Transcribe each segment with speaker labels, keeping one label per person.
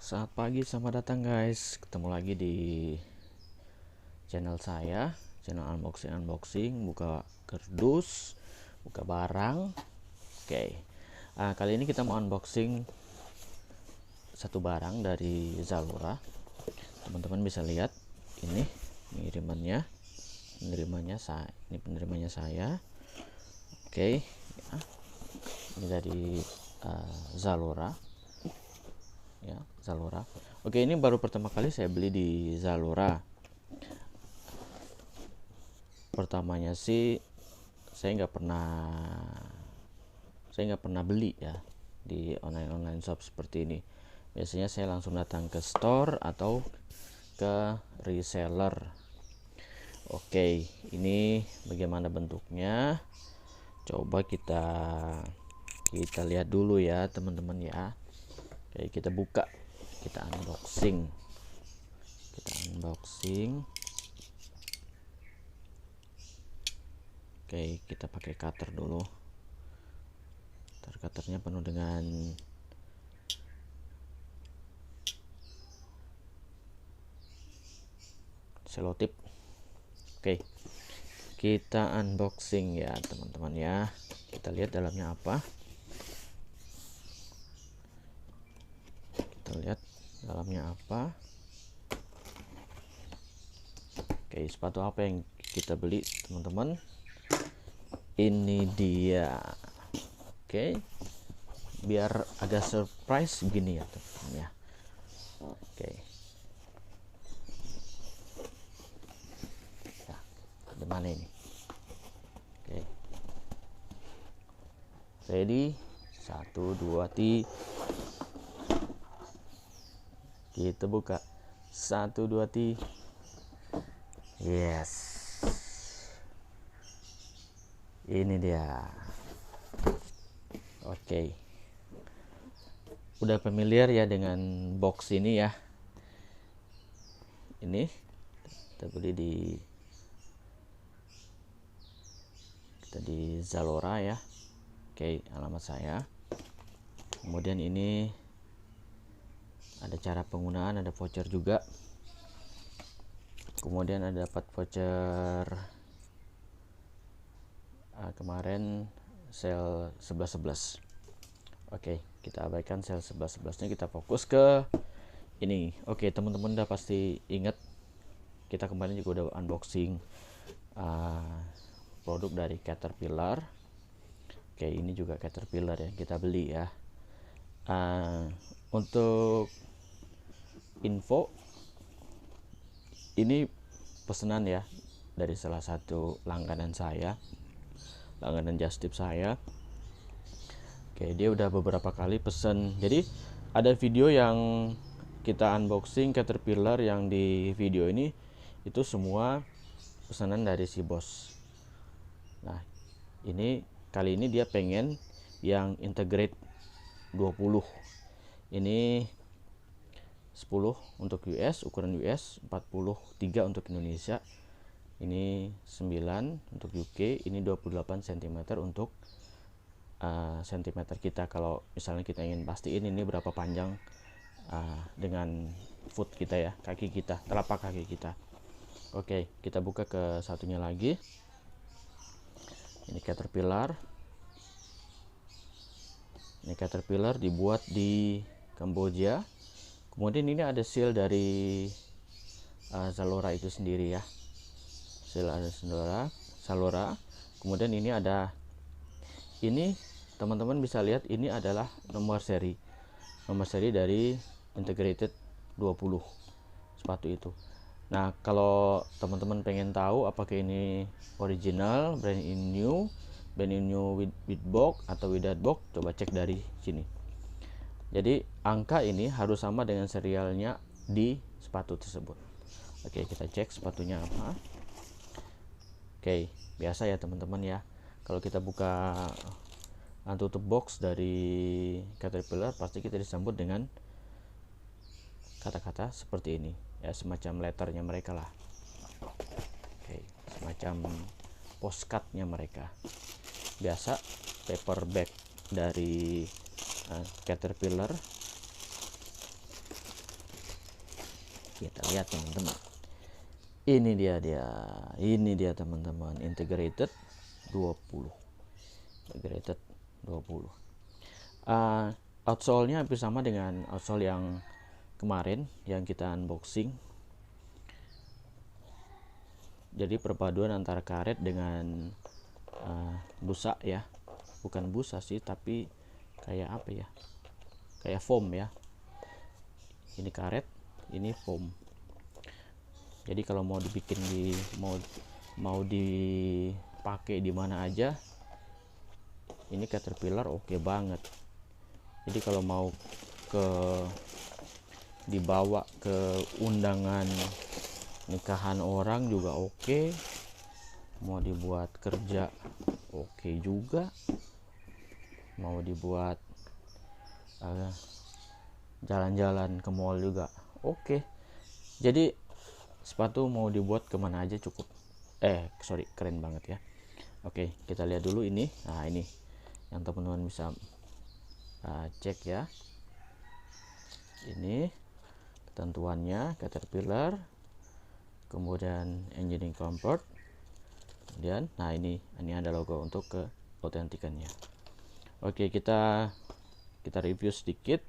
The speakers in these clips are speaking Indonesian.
Speaker 1: Selamat pagi, selamat datang guys. Ketemu lagi di channel saya, channel unboxing, buka kardus, buka barang. Oke. Kali ini kita mau unboxing satu barang dari Zalora. Teman-teman bisa lihat ini penerimanya saya. Oke. Ini dari Zalora. Ya, Zalora. Oke, ini baru pertama kali saya beli di Zalora. Pertamanya sih saya nggak pernah beli ya di online shop seperti ini. Biasanya saya langsung datang ke store atau ke reseller. Oke, ini bagaimana bentuknya? Coba kita lihat dulu ya teman-teman ya. Oke, kita buka, kita unboxing. Oke, kita pakai cutter dulu. Cutternya penuh dengan selotip. Oke, kita unboxing ya teman-teman ya. Kita lihat dalamnya apa. Oke, sepatu apa yang kita beli teman-teman? Ini dia. Oke, biar agak surprise begini ya teman-teman ya. Oke, ya, di mana ini? Oke, ready, 1, 2, 3. Kita buka, 1, 2, 3. Yes, ini dia. Oke, udah familiar ya dengan box ini ya. Ini kita beli di Zalora ya. Oke, alamat saya. Kemudian ini ada cara penggunaan, ada voucher juga. Kemudian ada dapat voucher kemarin sale 11.11. Oke, kita abaikan sale 11.11 nya, kita fokus ke ini. Oke, teman-teman udah pasti ingat kita kemarin juga udah unboxing produk dari Caterpillar. Oke, ini juga Caterpillar yang kita beli ya. Untuk info, ini pesanan ya dari salah satu langganan just tip saya. Oke, dia udah beberapa kali pesen. Jadi ada video yang kita unboxing Caterpillar, yang di video ini itu semua pesanan dari si bos. Nah, ini kali ini dia pengen yang integrate 20. Ini 10 untuk US, ukuran US, 43 untuk Indonesia. Ini 9 untuk UK, ini 28 cm untuk cm kita. Kalau misalnya kita ingin pastiin ini berapa panjang dengan foot kita ya, kaki kita, telapak kaki kita. Oke, kita buka ke satunya lagi. Ini Caterpillar. Ini Caterpillar dibuat di Kamboja. Kemudian ini ada seal dari Zalora itu sendiri ya. Seal ada Zalora. Kemudian ini ada, ini teman-teman bisa lihat, ini adalah nomor seri dari Integrated 20 sepatu itu. Nah, kalau teman-teman pengen tahu apakah ini original, brand new with box atau without box, coba cek dari sini. Jadi angka ini harus sama dengan serialnya di sepatu tersebut. Oke, kita cek sepatunya apa. Oke, biasa ya teman-teman ya. Kalau kita buka tutup box dari Caterpillar, pasti kita disambut dengan kata-kata seperti ini ya, semacam letternya mereka lah. Oke, semacam postcardnya mereka. Biasa paper bag dari Caterpillar Kita lihat teman-teman, ini dia teman-teman, integrated 20. Outsole-nya hampir sama dengan outsole yang kemarin yang kita unboxing. Jadi perpaduan antara karet dengan busa ya, bukan busa sih, tapi kayak apa ya, kayak foam ya. Ini karet, ini foam. Jadi kalau mau dibikin mau dipakai di mana aja, ini Caterpillar oke banget. Jadi kalau mau dibawa ke undangan nikahan orang juga oke, mau dibuat kerja oke juga, mau dibuat jalan-jalan ke mall juga oke. Jadi sepatu mau dibuat kemana aja cukup. Keren banget ya. Oke, kita lihat dulu ini. Nah, ini yang teman-teman bisa cek ya. Ini ketentuannya Caterpillar, kemudian engineering comfort, kemudian nah ini ada logo untuk keautentikannya. Oke, kita review sedikit.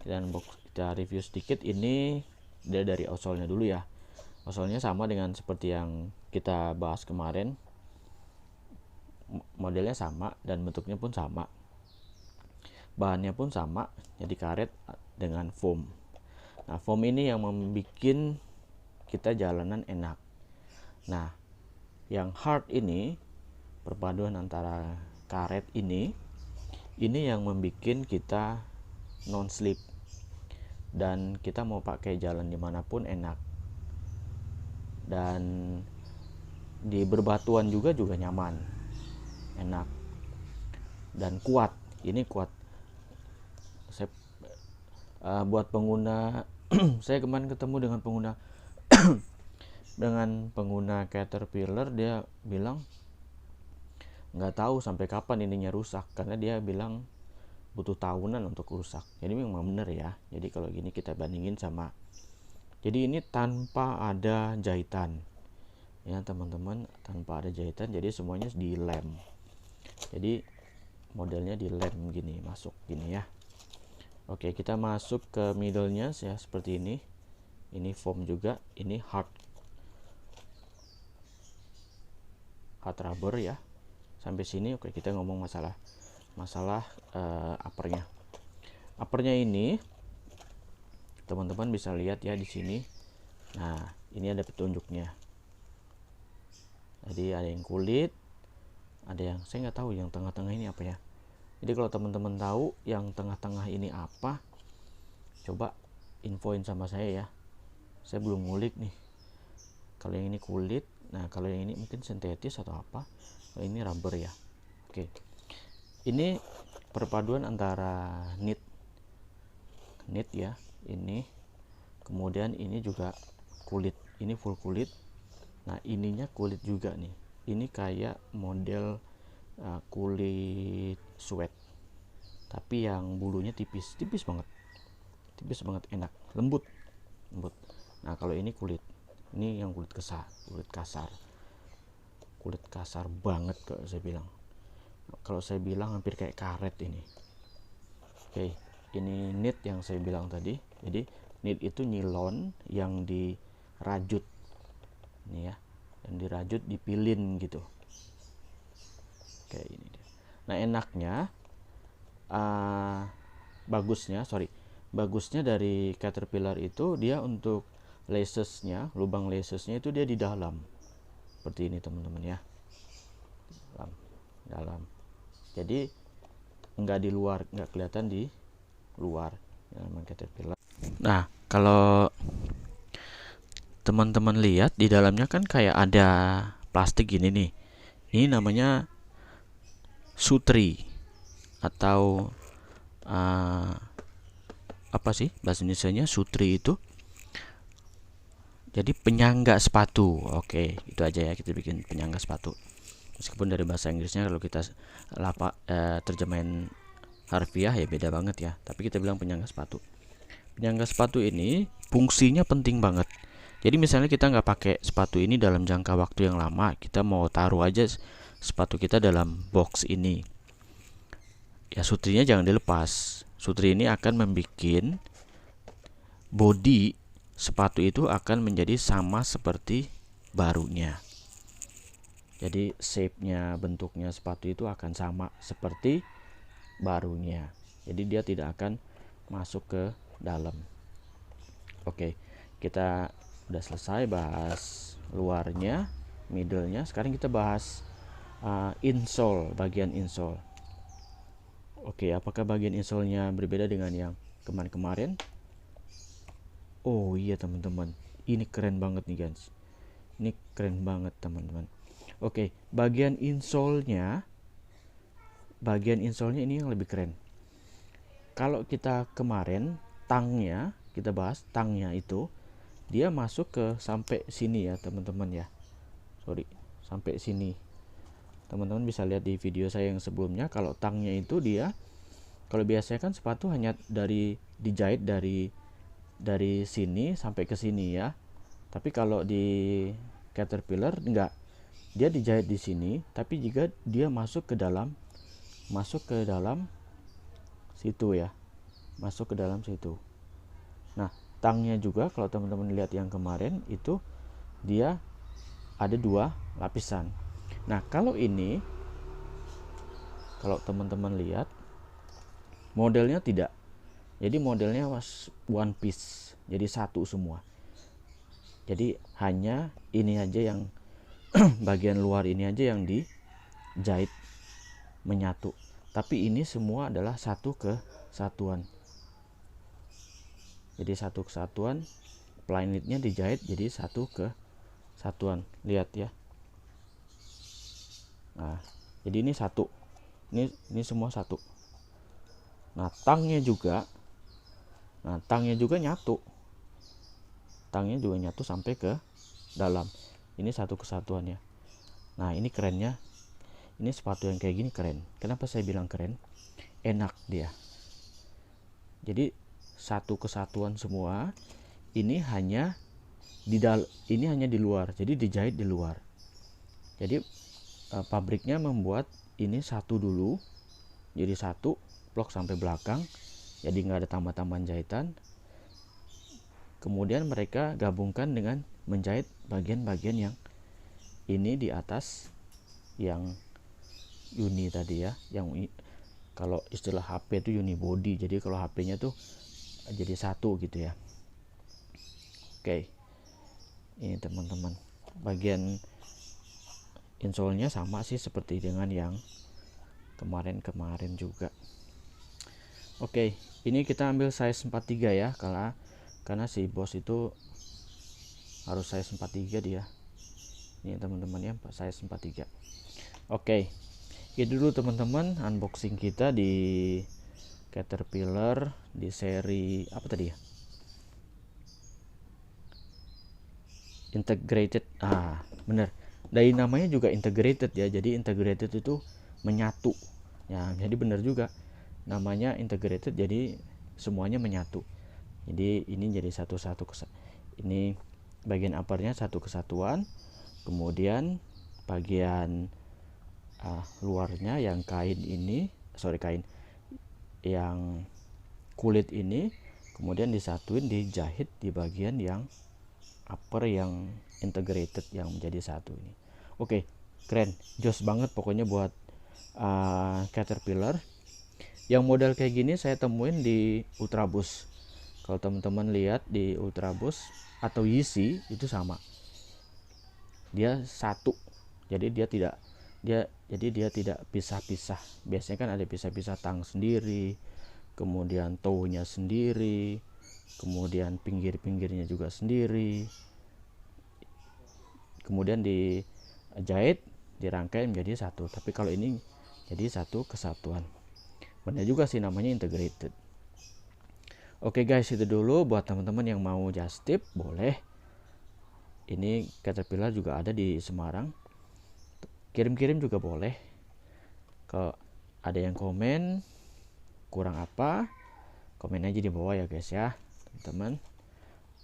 Speaker 1: Kita review sedikit ini dari outsole-nya dulu ya. Outsole-nya sama dengan seperti yang kita bahas kemarin, modelnya sama dan bentuknya pun sama, bahannya pun sama, jadi karet dengan foam. Nah, foam ini yang membuat kita jalanan enak. Nah, yang hard ini, perpaduan antara karet ini yang membuat kita non slip dan kita mau pakai jalan dimanapun enak, dan di berbatuan juga nyaman, enak dan kuat. Ini kuat. Saya buat pengguna saya kemarin ketemu dengan pengguna Caterpillar, dia bilang nggak tahu sampai kapan ininya rusak, karena dia bilang butuh tahunan untuk rusak. Jadi memang benar ya. Jadi kalau gini kita bandingin sama, jadi ini tanpa ada jahitan ya teman-teman, tanpa ada jahitan, jadi semuanya dilem. Jadi modelnya dilem gini, masuk gini ya. Oke, kita masuk ke middle-nya ya, seperti ini. Ini foam juga, ini hard rubber ya. Sampai sini oke. Kita ngomong masalah uppernya ini teman-teman bisa lihat ya di sini. Nah, ini ada petunjuknya. Jadi ada yang kulit, ada yang saya nggak tahu yang tengah-tengah ini apa ya. Jadi kalau teman-teman tahu yang tengah-tengah ini apa, coba infoin sama saya ya. Saya belum ngulik nih. Kalau yang ini kulit, nah kalau yang ini mungkin sintetis atau apa. Kalau ini rubber ya. Oke. Ini perpaduan antara knit ya, ini. Kemudian ini juga kulit. Ini full kulit. Nah, ininya kulit juga nih. Ini kayak model kulit sweat, tapi yang bulunya tipis banget, enak, lembut. Nah, kalau ini kulit, ini yang kulit kasar banget kalau saya bilang. Kalau saya bilang hampir kayak karet ini. Oke, ini knit yang saya bilang tadi. Jadi knit itu nilon yang dirajut. Ini ya, yang dirajut, dipilin gitu. Kayak ini dia. Nah, enaknya bagusnya dari Caterpillar itu, dia untuk lacesnya, lubang lacesnya itu dia di dalam. Seperti ini teman-teman ya. Dalam. Jadi enggak di luar, enggak kelihatan di luar yang Caterpillar. Nah, kalau teman-teman lihat di dalamnya kan kayak ada plastik gini nih. Ini namanya sutri atau apa sih bahasa Indonesianya sutri itu? Jadi penyangga sepatu. Oke, itu aja ya, kita bikin penyangga sepatu. Meskipun dari bahasa Inggrisnya kalau kita terjemahin harfiah ya beda banget ya. Tapi kita bilang penyangga sepatu. penyangga sepatu ini fungsinya penting banget. Jadi misalnya kita nggak pakai sepatu ini dalam jangka waktu yang lama, kita mau taruh aja sepatu kita dalam box ini, ya sutrinya jangan dilepas. Sutri ini akan membuat bodi sepatu itu akan menjadi sama seperti barunya. Jadi shape-nya, bentuknya sepatu itu akan sama seperti barunya. Jadi dia tidak akan masuk ke dalam. Oke, kita udah selesai bahas luarnya, middle-nya. Sekarang kita bahas insole, bagian insole. Oke, apakah bagian insole-nya berbeda dengan yang kemarin-kemarin? Oh iya teman-teman, ini keren banget nih guys. Ini keren banget teman-teman. Oke, bagian insole-nya ini yang lebih keren. Kalau kita kemarin tangnya, kita bahas tangnya itu dia masuk ke sampai sini ya teman-teman ya. Sorry, sampai sini. Teman-teman bisa lihat di video saya yang sebelumnya, kalau tangnya itu dia, kalau biasanya kan sepatu hanya dijahit dari sini sampai ke sini ya. Tapi kalau di Caterpillar enggak, dia dijahit di sini, tapi juga dia masuk ke dalam situ ya, masuk ke dalam situ. Nah, tangnya juga kalau teman-teman lihat yang kemarin itu dia ada 2 lapisan. Nah, kalau ini, kalau teman-teman lihat modelnya tidak. Jadi modelnya one piece, jadi satu semua. Jadi hanya ini aja yang bagian luar ini aja yang dijahit menyatu. Tapi ini semua adalah satu kesatuan. Jadi satu kesatuan, plainnya dijahit jadi satu kesatuan. Lihat ya. Nah, jadi ini satu. Ini semua satu. Nah, tangnya juga nyatu. Tangnya juga nyatu sampai ke dalam. Ini satu kesatuan ya. Nah, ini kerennya. Ini sepatu yang kayak gini keren. Kenapa saya bilang keren? Enak dia. Jadi satu kesatuan semua. Ini hanya di luar. Jadi dijahit di luar. Jadi pabriknya membuat ini satu dulu. Jadi satu blok sampai belakang. Jadi nggak ada tambah-tambahan jahitan. Kemudian mereka gabungkan dengan menjahit bagian-bagian yang ini di atas yang uni tadi ya, yang kalau istilah HP itu uni body. Jadi kalau HP-nya tuh jadi satu gitu ya. Oke, ini teman-teman, bagian insole-nya sama sih seperti dengan yang kemarin juga. Oke, ini kita ambil size 43 ya, karena si bos itu harus size 43 dia. Ini teman-teman ya, size 43. Oke, itu dulu teman-teman unboxing kita di Caterpillar di seri apa tadi ya, integrated. Bener, dari namanya juga integrated ya. Jadi integrated itu menyatu ya, jadi bener juga namanya integrated, jadi semuanya menyatu. Jadi ini jadi satu-satu ini bagian uppernya satu kesatuan, kemudian bagian luarnya yang kain yang kulit ini kemudian disatuin, dijahit di bagian yang upper yang integrated yang menjadi satu ini. Oke, keren, jos banget pokoknya buat Caterpillar. Yang model kayak gini saya temuin di Ultraboost. Kalau teman-teman lihat di Ultraboost atau Yeezy itu sama, dia satu. Jadi dia tidak pisah-pisah. Biasanya kan ada pisah-pisah tang sendiri, kemudian toe-nya sendiri, kemudian pinggir-pinggirnya juga sendiri, kemudian dijahit, dirangkai menjadi satu. Tapi kalau ini jadi satu kesatuan. Benar juga sih namanya integrated. Oke guys, itu dulu buat teman-teman yang mau just tip boleh. Ini Caterpillar juga ada di Semarang. Kirim-kirim juga boleh. Kalau ada yang komen kurang apa, komen aja di bawah ya guys ya. teman-teman.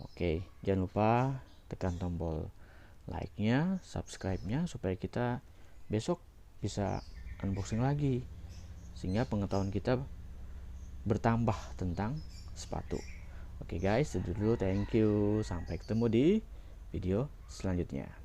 Speaker 1: Oke, jangan lupa tekan tombol like-nya, subscribe-nya, supaya kita besok bisa unboxing lagi, sehingga pengetahuan kita bertambah tentang sepatu. Oke guys, itu dulu, thank you, sampai ketemu di video selanjutnya.